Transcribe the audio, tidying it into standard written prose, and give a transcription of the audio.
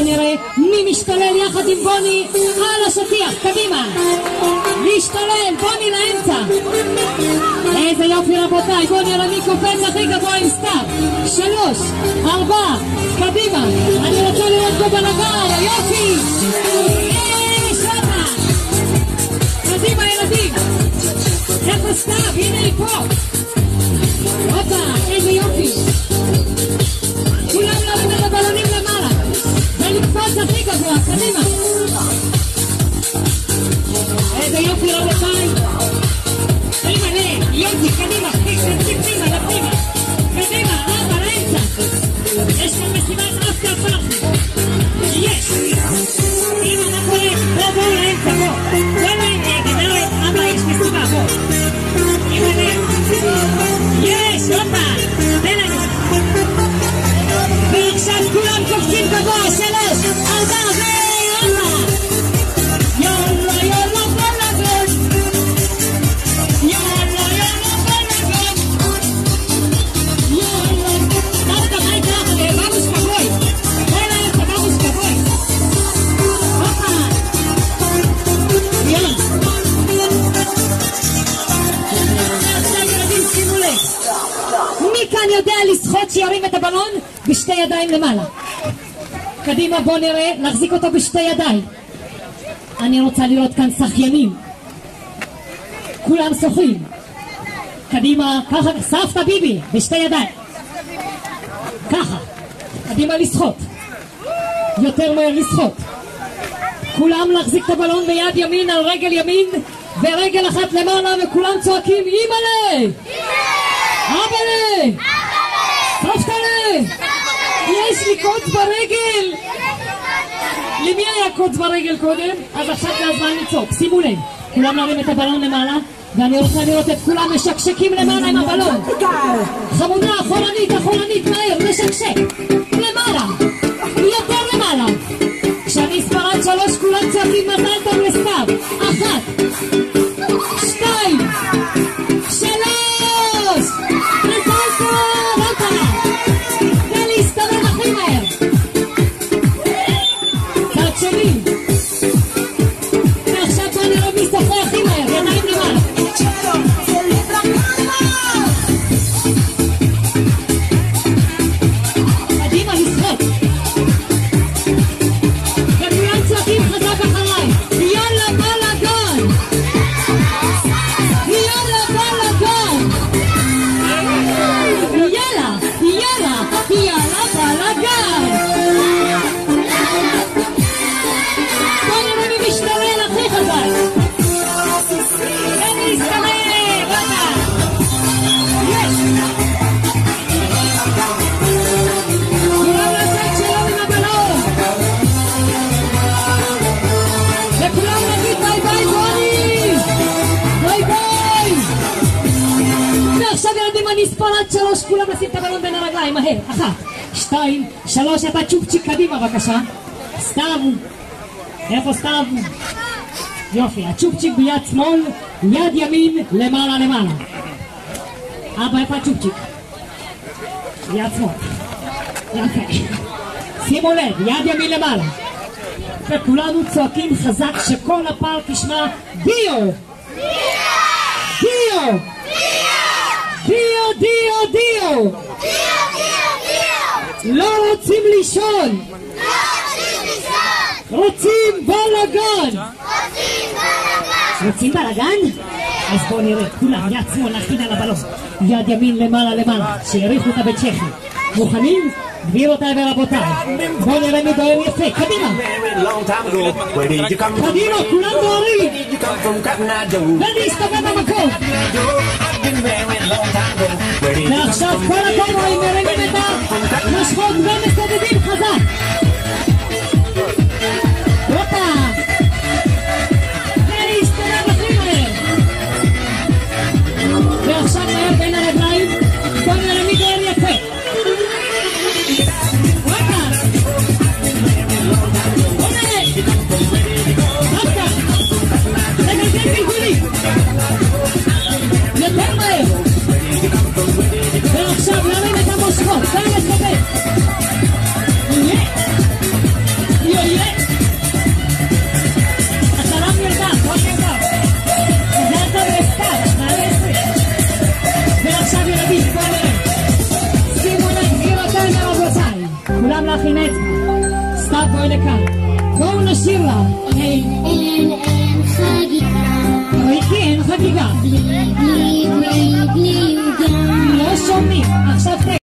נראה מי משתולל יחד עם בוני על השטיח. קדימה, להשתולל, בוני לאמצע. איזה יופי רבותיי, בואו נראה מי קופץ הכי גבוה עם סתיו. 3, 4, קדימה. אני רוצה לראות פה בנגר, יופי. שמה קדימה ילדים. איפה סתיו? הנה היא פה. הופה, איזה יופי. כולם להרים את הבלונים למעלה ולקפוץ הכי גבוה, קדימה. איזה יופי רבותיי. יופי, קדימה, פנימה, לפנימה. קדימה, אבא, לאמצע. יש כאן משימת אפטר פארטי. יש. אמא, מה קורה? בוא לאמצע, בוא. גברת, אבא, יש משימה, בוא. יש, הופה. תן לנו. ועכשיו כולם קופצים גבוה. 3, 4, והופה. יאללה, יאללה, בלגן. יאללה, יאללה, בלגן. יאללה. דווקא מה יקרה? vamos cowboy. Buena esta, vamos cowboy. הופה. יאללה. עכשיו ילדים שימו לב. מי כאן יודע לשחות שירים את הבלון בשתי ידיים למעלה? קדימה, בוא נראה, נחזיק אותו בשתי ידיים. אני רוצה לראות כאן שחיינים. כולם שוחים. קדימה, ככה, סבתא ביבי, בשתי ידיים. ככה. קדימה לשחות. יותר מהר לשחות. כולם להחזיק את הבלון ביד ימין על רגל ימין ורגל אחת למעלה וכולם צועקים אימא'לה! אבא'לה! סבתא'לה! יש לי קוץ ברגל! למי היה קוץ ברגל קודם? אז עכשיו זה הזמן לצעוק. שימו לב, כולם להרים את הבלון למעלה ואני רוצה לראות את כולם משקשקים למעלה עם הבלון. חמודה, אחורנית, מהר, משקשק למעלה, יותר למעלה. כשאני ספרד 3 כולם צועקים מזל טוב לסתיו. 1, 2, 3, מזל טוב, הופה. ולהסתובב הכי מהר. צד שני. ועכשיו בוא נראה מי שוחה הכי מהר, ידיים למעלה. קדימה לשחות. וכולם צועקים חזק אחריי. יאללה בלגן. יאללה בלגן. יאללה בלגן. בוא נראה מי משתולל הכי חזק. ולהסתובב, הופה. יש. כולם לעשות שלום עם הבלון. וכולם נגיד ביי ביי בוני. ביי ביי. ועכשיו ילדים אני אספור עד 3 כולם לשים את הבלון בין הרגליים מהר. 1, 2, 3 אתה צ'ופצ'יק קדימה בבקשה. סתיו. איפה סתיו? יופי, הצ'ופצ'יק ביד שמאל, יד ימין למעלה. אבא איפה הצ'ופצ'יק? יד שמאל. יפה. שימו לב, יד ימין למעלה. וכולנו צועקים חזק שכל הפער תשמע דיו! דיו! דיו! דיו! דיו! לא רוצים לישון! רוצים בלגן! רוצים בלגן? אז בואו נראה, כולם יד שמאל להכין על הבלון, יד ימין למעלה, שיריחו אותה בצ'כי. מוכנים? גבירותיי ורבותיי, בואו נראה מי דוהר יפה, קדימה! קדימה, כולם דוהרים! ולהסתובב במקום! ועכשיו כל הקומואים מרימים את המשכות ומסתובבים חזק! הופה! ולהסתובב הכי מהר! ועכשיו מהר בין הרגליים, בואו נראה מי דוהר יפה! יותר מהר ועכשיו להרים את המושכות ולסתובב לך עם אצבע. סתיו, בואי לכאן. בואו נשאיר לה. אין חגיגה. ריקי, אין חגיגה. בלי עוגה. לא שומעים. עכשיו